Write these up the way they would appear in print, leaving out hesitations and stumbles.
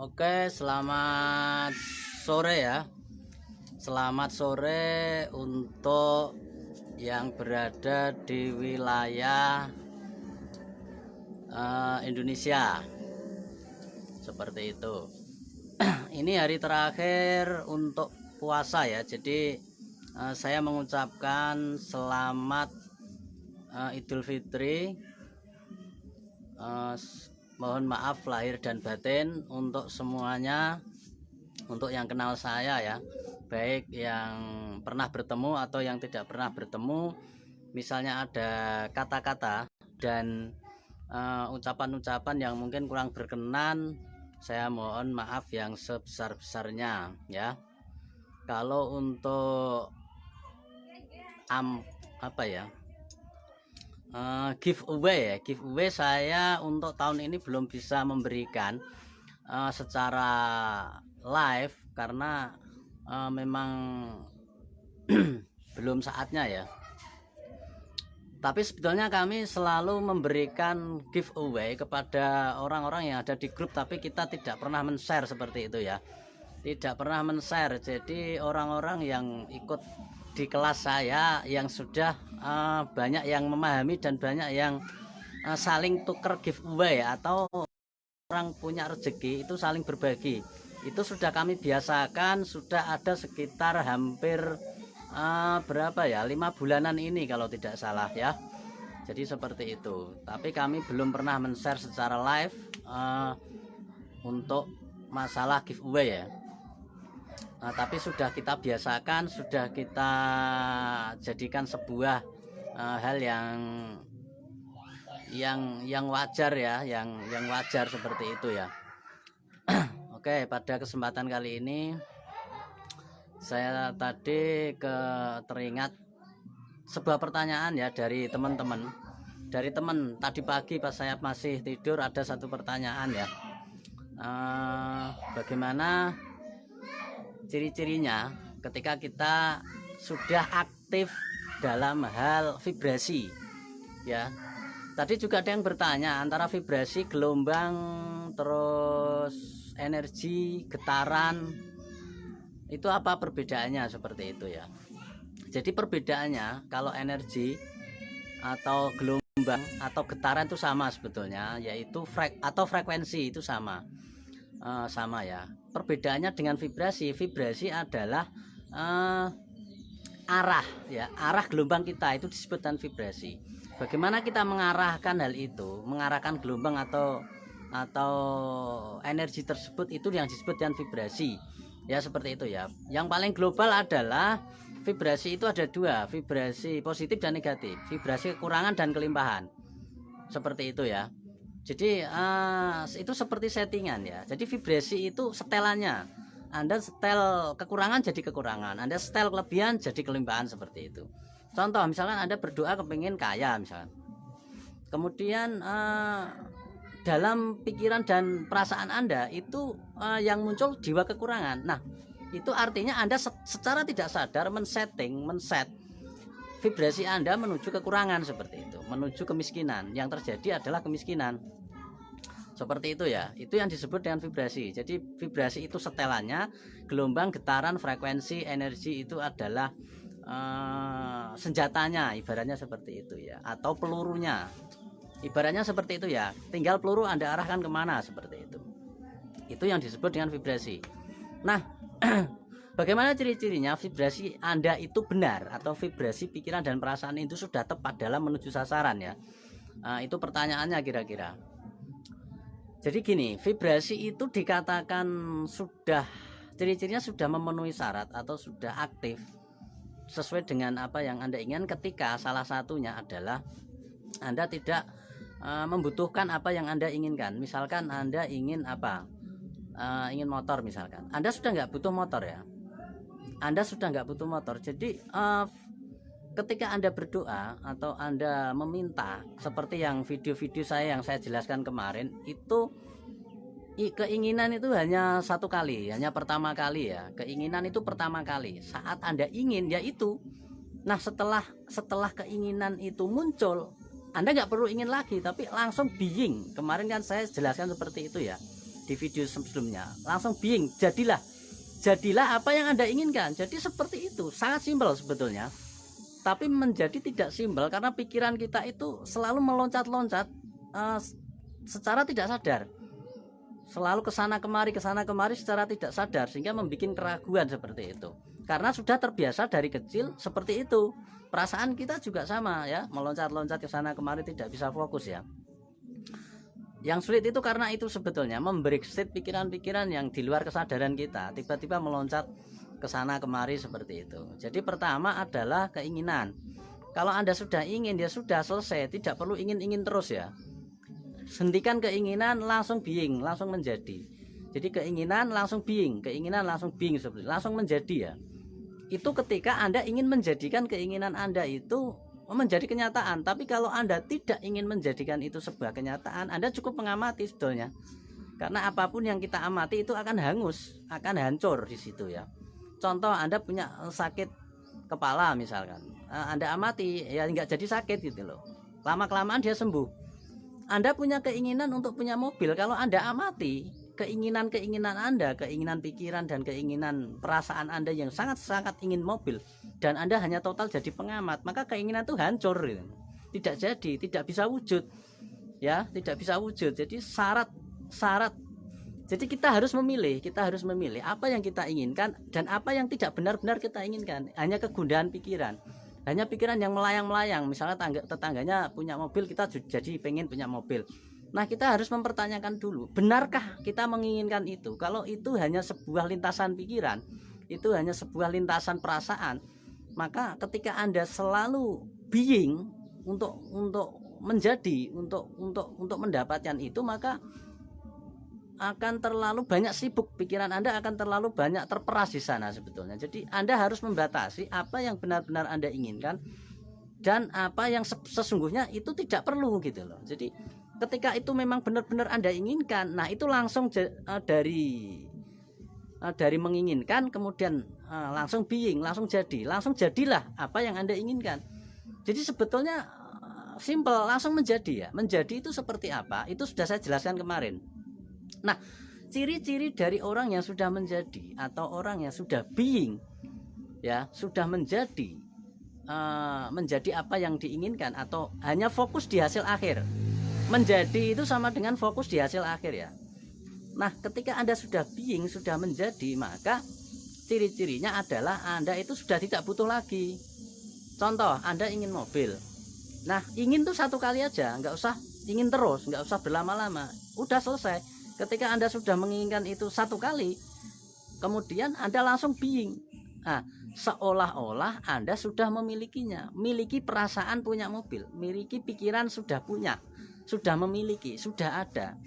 Oke, selamat sore ya. Selamat sore untuk yang berada di wilayah Indonesia. Seperti itu. Ini hari terakhir untuk puasa ya. Jadi saya mengucapkan selamat Idul Fitri. Mohon maaf lahir dan batin untuk semuanya, untuk yang kenal saya ya, baik yang pernah bertemu atau yang tidak pernah bertemu. Misalnya ada kata-kata dan ucapan-ucapan yang mungkin kurang berkenan, saya mohon maaf yang sebesar-besarnya ya. Kalau untuk giveaway saya untuk tahun ini belum bisa memberikan secara live karena memang belum saatnya ya. Tapi sebetulnya kami selalu memberikan giveaway kepada orang-orang yang ada di grup, tapi kita tidak pernah men-share seperti itu ya. Tidak pernah men-share. Jadi orang-orang yang ikut di kelas saya yang sudah banyak yang memahami dan banyak yang saling tuker giveaway, atau orang punya rezeki itu saling berbagi. Itu sudah kami biasakan, sudah ada sekitar hampir berapa ya, 5 bulanan ini kalau tidak salah ya. Jadi seperti itu. Tapi kami belum pernah men-share secara live untuk masalah giveaway ya. Tapi sudah kita biasakan, sudah kita jadikan sebuah hal yang wajar ya, yang wajar seperti itu ya. Oke, pada kesempatan kali ini saya tadi teringat sebuah pertanyaan ya dari teman-teman. Dari teman tadi pagi pas saya masih tidur ada satu pertanyaan ya. Bagaimana ciri-cirinya ketika kita sudah aktif dalam hal vibrasi ya. Tadi juga ada yang bertanya antara vibrasi, gelombang, terus energi, getaran, itu apa perbedaannya, seperti itu ya. Jadi perbedaannya kalau energi atau gelombang atau getaran itu sama sebetulnya, yaitu frekuensi itu sama. Sama ya. Perbedaannya dengan vibrasi adalah arah ya, arah gelombang kita itu disebutkan vibrasi. Bagaimana kita mengarahkan hal itu, mengarahkan gelombang atau energi tersebut, itu yang disebut dengan vibrasi ya, seperti itu ya. Yang paling global adalah vibrasi itu ada dua, vibrasi positif dan negatif, vibrasi kekurangan dan kelimpahan, seperti itu ya. Jadi itu seperti settingan ya. Jadi vibrasi itu setelannya, Anda setel kekurangan jadi kekurangan, Anda setel kelebihan jadi kelimpahan, seperti itu. Contoh misalkan Anda berdoa kepingin kaya misalkan, kemudian dalam pikiran dan perasaan Anda itu yang muncul jiwa kekurangan. Nah, itu artinya Anda secara tidak sadar men-set vibrasi Anda menuju kekurangan, seperti itu, menuju kemiskinan. Yang terjadi adalah kemiskinan, seperti itu ya. Itu yang disebut dengan vibrasi. Jadi vibrasi itu setelannya, gelombang, getaran, frekuensi, energi itu adalah senjatanya, ibaratnya seperti itu ya, atau pelurunya, ibaratnya seperti itu ya. Tinggal peluru Anda arahkan kemana, seperti itu. Itu yang disebut dengan vibrasi. Nah, bagaimana ciri-cirinya vibrasi Anda itu benar, atau vibrasi pikiran dan perasaan itu sudah tepat dalam menuju sasaran ya. Itu pertanyaannya kira-kira. Jadi gini, vibrasi itu dikatakan sudah, ciri-cirinya sudah memenuhi syarat atau sudah aktif sesuai dengan apa yang Anda inginkan ketika salah satunya adalah Anda tidak membutuhkan apa yang Anda inginkan. Misalkan Anda ingin apa? Ingin motor misalkan. Anda sudah nggak butuh motor ya. Anda sudah nggak butuh motor. Jadi ketika Anda berdoa atau Anda meminta, seperti yang video-video saya yang saya jelaskan kemarin, itu keinginan itu hanya satu kali, hanya pertama kali ya. Keinginan itu pertama kali saat Anda ingin, yaitu. Nah, setelah keinginan itu muncul, Anda nggak perlu ingin lagi, tapi langsung being. Kemarin kan saya jelaskan seperti itu ya. di video sebelumnya, langsung being, jadilah apa yang Anda inginkan. Jadi seperti itu, sangat simpel sebetulnya, tapi menjadi tidak simpel karena pikiran kita itu selalu meloncat-loncat secara tidak sadar, selalu kesana kemari secara tidak sadar, sehingga membuat keraguan seperti itu. Karena sudah terbiasa dari kecil seperti itu. Perasaan kita juga sama ya, meloncat-loncat kesana kemari, tidak bisa fokus ya. Yang sulit itu karena itu sebetulnya memberi state pikiran-pikiran yang di luar kesadaran kita, tiba-tiba meloncat ke sana kemari seperti itu. Jadi pertama adalah keinginan. Kalau Anda sudah ingin, ya sudah selesai, tidak perlu ingin-ingin terus ya. Hentikan keinginan, langsung being, langsung menjadi. Jadi keinginan langsung being, seperti langsung menjadi ya. Itu ketika Anda ingin menjadikan keinginan Anda itu menjadi kenyataan. Tapi kalau Anda tidak ingin menjadikan itu sebuah kenyataan, Anda cukup mengamati sebetulnya. Karena apapun yang kita amati itu akan hangus, akan hancur di situ ya. Contoh, Anda punya sakit kepala misalkan, Anda amati ya nggak jadi sakit gitu loh. Lama-kelamaan dia sembuh. Anda punya keinginan untuk punya mobil, kalau Anda amati keinginan Anda, keinginan pikiran dan keinginan perasaan Anda yang sangat-sangat ingin mobil, dan Anda hanya total jadi pengamat, maka keinginan itu hancur gitu. Tidak jadi, tidak bisa wujud ya, tidak bisa wujud. Jadi syarat. Jadi kita harus memilih apa yang kita inginkan dan apa yang tidak benar-benar kita inginkan. Hanya kegundahan pikiran, hanya pikiran yang melayang-melayang. Misalnya tetangganya punya mobil, kita jadi pengen punya mobil. Nah, kita harus mempertanyakan dulu, benarkah kita menginginkan itu? Kalau itu hanya sebuah lintasan pikiran, itu hanya sebuah lintasan perasaan, maka ketika Anda selalu being untuk menjadi, untuk mendapatkan itu, maka akan terlalu banyak sibuk, pikiran Anda akan terlalu banyak terperas di sana sebetulnya. Jadi Anda harus membatasi apa yang benar-benar Anda inginkan dan apa yang sesungguhnya itu tidak perlu gitu loh. Jadi ketika itu memang benar-benar Anda inginkan, nah itu langsung dari menginginkan kemudian langsung being, langsung jadilah apa yang Anda inginkan. Jadi sebetulnya simple, langsung menjadi ya. Menjadi itu seperti apa? Itu sudah saya jelaskan kemarin. Nah, ciri-ciri dari orang yang sudah menjadi atau orang yang sudah being ya, sudah menjadi apa yang diinginkan atau hanya fokus di hasil akhir. Menjadi itu sama dengan fokus di hasil akhir ya. Nah, ketika Anda sudah being, sudah menjadi, maka ciri-cirinya adalah Anda itu sudah tidak butuh lagi. Contoh, Anda ingin mobil. Nah, ingin tuh satu kali aja, nggak usah ingin terus, nggak usah berlama-lama, udah selesai. Ketika Anda sudah menginginkan itu satu kali, kemudian Anda langsung being. Nah, seolah-olah Anda sudah memilikinya, miliki perasaan punya mobil, miliki pikiran sudah punya, sudah memiliki, sudah ada.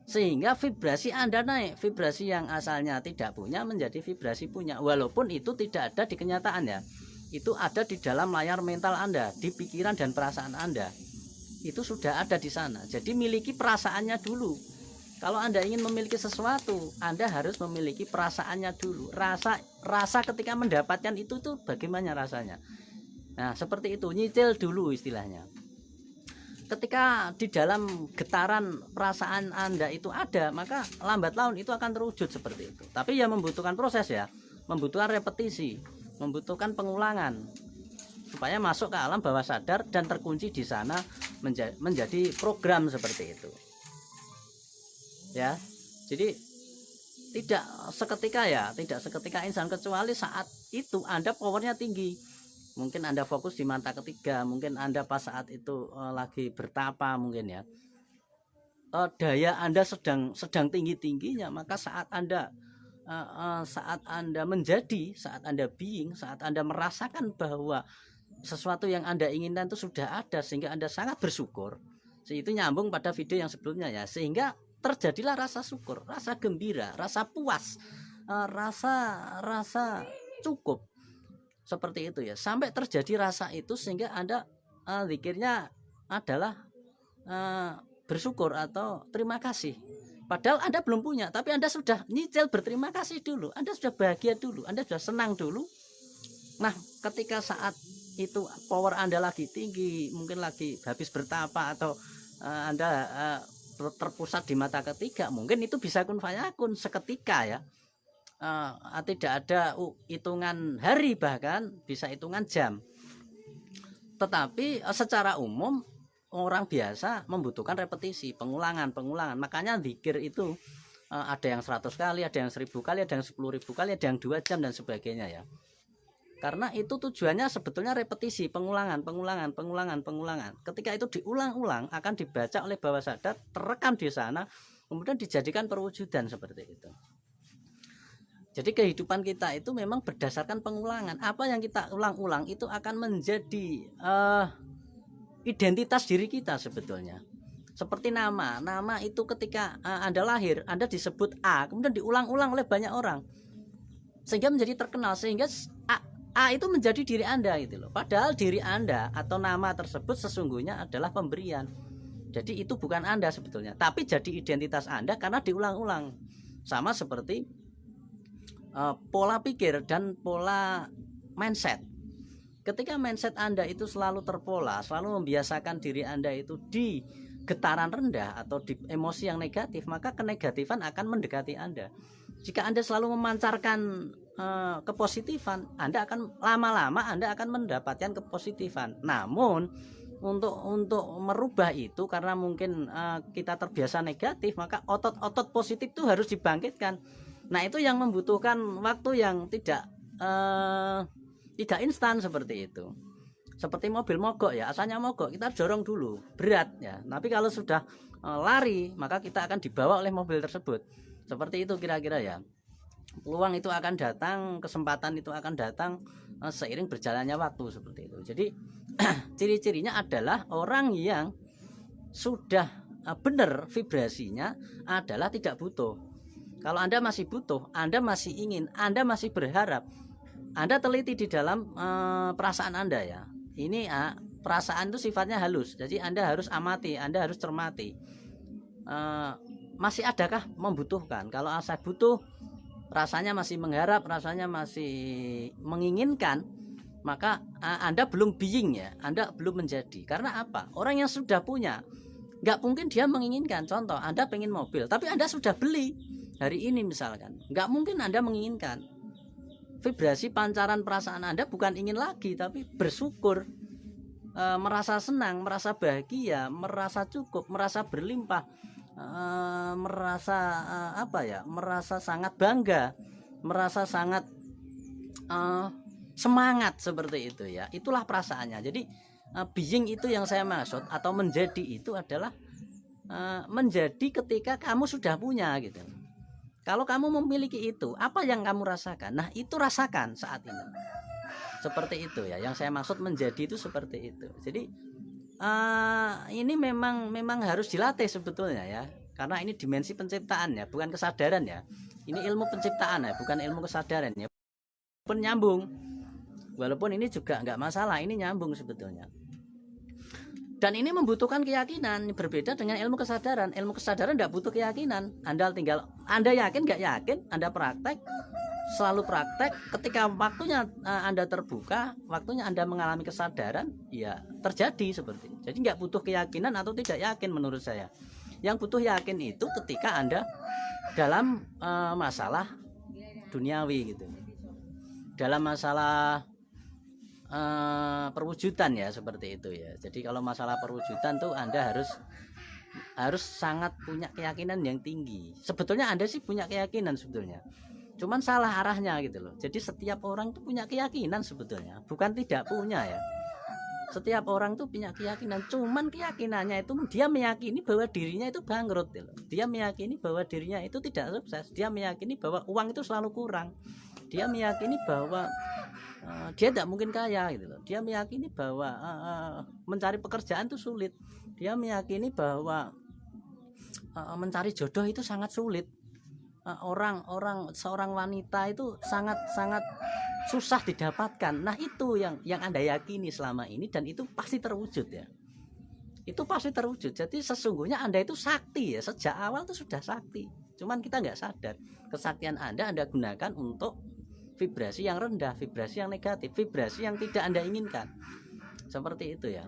Sehingga vibrasi Anda naik, vibrasi yang asalnya tidak punya menjadi vibrasi punya. Walaupun itu tidak ada di kenyataan ya, itu ada di dalam layar mental Anda, di pikiran dan perasaan Anda. Itu sudah ada di sana. Jadi miliki perasaannya dulu. Kalau Anda ingin memiliki sesuatu, Anda harus memiliki perasaannya dulu. Rasa ketika mendapatkan itu tuh bagaimana rasanya. Nah, seperti itu, nyicil dulu istilahnya. Ketika di dalam getaran perasaan Anda itu ada, maka lambat laun itu akan terwujud seperti itu. Tapi ya membutuhkan proses ya, membutuhkan repetisi, membutuhkan pengulangan supaya masuk ke alam bawah sadar dan terkunci di sana menjadi program seperti itu. Ya, jadi tidak seketika insan, kecuali saat itu Anda powernya tinggi. Mungkin Anda fokus di mata ketiga, mungkin Anda pas saat itu lagi bertapa mungkin ya. Daya Anda sedang tinggi-tingginya, maka saat Anda menjadi, saat Anda being, saat Anda merasakan bahwa sesuatu yang Anda inginkan itu sudah ada, sehingga Anda sangat bersyukur. Itu nyambung pada video yang sebelumnya ya, sehingga terjadilah rasa syukur, rasa gembira, rasa puas, rasa cukup, seperti itu ya. Sampai terjadi rasa itu sehingga Anda zikirnya adalah bersyukur atau terima kasih. Padahal Anda belum punya, tapi Anda sudah nyicil berterima kasih dulu, Anda sudah bahagia dulu, Anda sudah senang dulu. Nah, ketika saat itu power Anda lagi tinggi, mungkin lagi habis bertapa atau Anda terpusat di mata ketiga, mungkin itu bisa kun fayakun seketika ya. Tidak ada hitungan hari, bahkan bisa hitungan jam. Tetapi secara umum orang biasa membutuhkan repetisi, pengulangan. Makanya zikir itu ada yang 100 kali, ada yang 1000 kali, ada yang 10.000 kali, ada yang 2 jam dan sebagainya ya. Karena itu tujuannya sebetulnya repetisi, pengulangan. Ketika itu diulang-ulang akan dibaca oleh bawah sadar, terekam di sana, kemudian dijadikan perwujudan seperti itu. Jadi kehidupan kita itu memang berdasarkan pengulangan. Apa yang kita ulang-ulang itu akan menjadi identitas diri kita sebetulnya. Seperti nama itu ketika Anda lahir, Anda disebut A, kemudian diulang-ulang oleh banyak orang, sehingga menjadi terkenal, sehingga A itu menjadi diri Anda gitu loh. Padahal diri Anda atau nama tersebut sesungguhnya adalah pemberian. Jadi itu bukan Anda sebetulnya, tapi jadi identitas Anda karena diulang-ulang. Sama seperti pola pikir dan pola mindset. Ketika mindset Anda itu selalu terpola, selalu membiasakan diri Anda itu di getaran rendah atau di emosi yang negatif, maka kenegatifan akan mendekati Anda. Jika Anda selalu memancarkan kepositifan, Anda akan lama-lama Anda akan mendapatkan kepositifan. Namun untuk merubah itu, karena mungkin kita terbiasa negatif, maka otot-otot positif itu harus dibangkitkan. Nah, itu yang membutuhkan waktu yang tidak instan seperti itu. Seperti mobil mogok ya, asalnya mogok kita dorong dulu, berat ya. Tapi kalau sudah lari, maka kita akan dibawa oleh mobil tersebut. Seperti itu kira-kira ya. Peluang itu akan datang, kesempatan itu akan datang seiring berjalannya waktu seperti itu. Jadi ciri-cirinya adalah orang yang sudah benar vibrasinya adalah tidak butuh. Kalau Anda masih butuh, Anda masih ingin, Anda masih berharap, Anda teliti di dalam perasaan Anda ya. Ini perasaan itu sifatnya halus, jadi Anda harus amati, Anda harus cermati. Masih adakah membutuhkan? Kalau saya butuh, rasanya masih mengharap, rasanya masih menginginkan, maka Anda belum being ya, Anda belum menjadi. Karena apa? Orang yang sudah punya, nggak mungkin dia menginginkan. Contoh, Anda pengen mobil, tapi Anda sudah beli hari ini misalkan, nggak mungkin Anda menginginkan. Vibrasi pancaran perasaan Anda bukan ingin lagi, tapi bersyukur, merasa senang, merasa bahagia, merasa cukup, merasa berlimpah, merasa merasa sangat bangga, merasa sangat semangat seperti itu ya. Itulah perasaannya. Jadi being itu yang saya maksud, atau menjadi itu adalah menjadi ketika kamu sudah punya gitu. Kalau kamu memiliki itu, apa yang kamu rasakan? Nah, itu rasakan saat ini. Seperti itu ya. Yang saya maksud menjadi itu seperti itu. Jadi ini memang harus dilatih sebetulnya ya. Karena ini dimensi penciptaan ya, bukan kesadaran ya. Ini ilmu penciptaan ya, bukan ilmu kesadaran ya. Pun nyambung. Walaupun ini juga nggak masalah, ini nyambung sebetulnya. Dan ini membutuhkan keyakinan, berbeda dengan ilmu kesadaran. Ilmu kesadaran tidak butuh keyakinan. Anda yakin nggak yakin, Anda praktek, selalu praktek. Ketika waktunya Anda terbuka, waktunya Anda mengalami kesadaran, ya terjadi seperti itu. Jadi nggak butuh keyakinan atau tidak yakin menurut saya. Yang butuh yakin itu ketika Anda dalam masalah duniawi gitu, dalam masalah perwujudan ya, seperti itu ya. Jadi kalau masalah perwujudan tuh Anda harus sangat punya keyakinan yang tinggi. Sebetulnya Anda sih punya keyakinan sebetulnya, cuman salah arahnya gitu loh. Jadi setiap orang tuh punya keyakinan sebetulnya, bukan tidak punya ya. Setiap orang tuh punya keyakinan, cuman keyakinannya itu dia meyakini bahwa dirinya itu bangkrut gitu loh. Dia meyakini bahwa dirinya itu tidak sukses. Dia meyakini bahwa uang itu selalu kurang. Dia meyakini bahwa dia tidak mungkin kaya gitu loh. Dia meyakini bahwa mencari pekerjaan itu sulit. Dia meyakini bahwa mencari jodoh itu sangat sulit. Seorang wanita itu sangat susah didapatkan. Nah, itu yang Anda yakini selama ini, dan itu pasti terwujud ya. Itu pasti terwujud. Jadi sesungguhnya Anda itu sakti ya, sejak awal itu sudah sakti. Cuman kita nggak sadar. Kesaktian Anda gunakan untuk vibrasi yang rendah, vibrasi yang negatif, vibrasi yang tidak Anda inginkan. Seperti itu ya.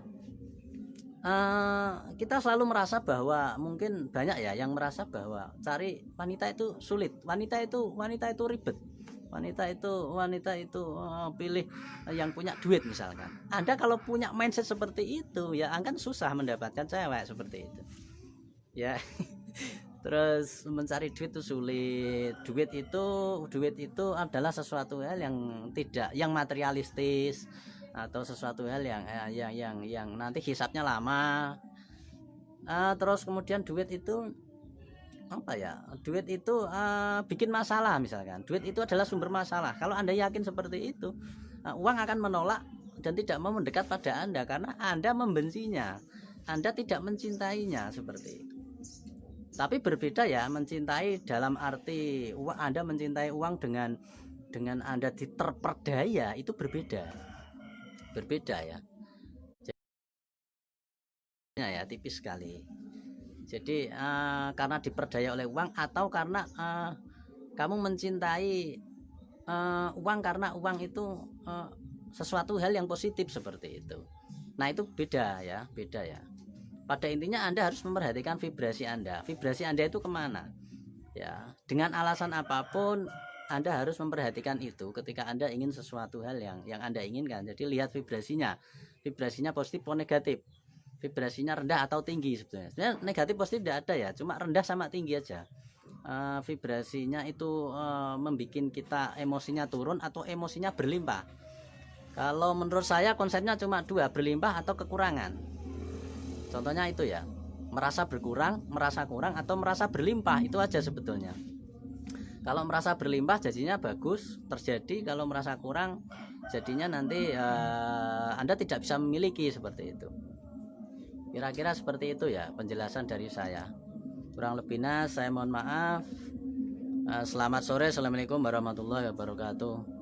kita selalu merasa bahwa mungkin banyak ya yang merasa bahwa cari wanita itu sulit, wanita itu ribet, wanita itu pilih yang punya duit misalkan. Anda kalau punya mindset seperti itu ya akan susah mendapatkan cewek seperti itu ya. Terus mencari duit itu sulit. Duit itu adalah sesuatu hal yang tidak, yang materialistis, atau sesuatu hal yang nanti hisapnya lama. Terus kemudian duit itu apa ya? Duit itu bikin masalah misalkan. Duit itu adalah sumber masalah. Kalau Anda yakin seperti itu, uang akan menolak dan tidak mau mendekat pada Anda karena Anda membencinya. Anda tidak mencintainya seperti itu. Tapi berbeda ya, mencintai dalam arti Anda mencintai uang dengan Anda terperdaya, itu berbeda ya. Ya tipis sekali. Jadi karena diperdaya oleh uang, atau karena kamu mencintai uang karena uang itu sesuatu hal yang positif seperti itu. Nah itu beda ya. Pada intinya Anda harus memperhatikan vibrasi Anda. Vibrasi Anda itu kemana? Ya, dengan alasan apapun Anda harus memperhatikan itu ketika Anda ingin sesuatu hal yang Anda inginkan. Jadi lihat vibrasinya. Vibrasinya positif atau negatif. Vibrasinya rendah atau tinggi sebetulnya. Sebenarnya negatif positif tidak ada ya, cuma rendah sama tinggi aja. Vibrasinya itu membuat kita emosinya turun atau emosinya berlimpah. Kalau menurut saya konsepnya cuma dua, berlimpah atau kekurangan. Contohnya itu ya, merasa berkurang, merasa kurang, atau merasa berlimpah, itu aja sebetulnya. Kalau merasa berlimpah jadinya bagus terjadi, kalau merasa kurang jadinya nanti Anda tidak bisa memiliki seperti itu. Kira-kira seperti itu ya penjelasan dari saya. Kurang lebihnya saya mohon maaf. Selamat sore, assalamualaikum warahmatullahi wabarakatuh.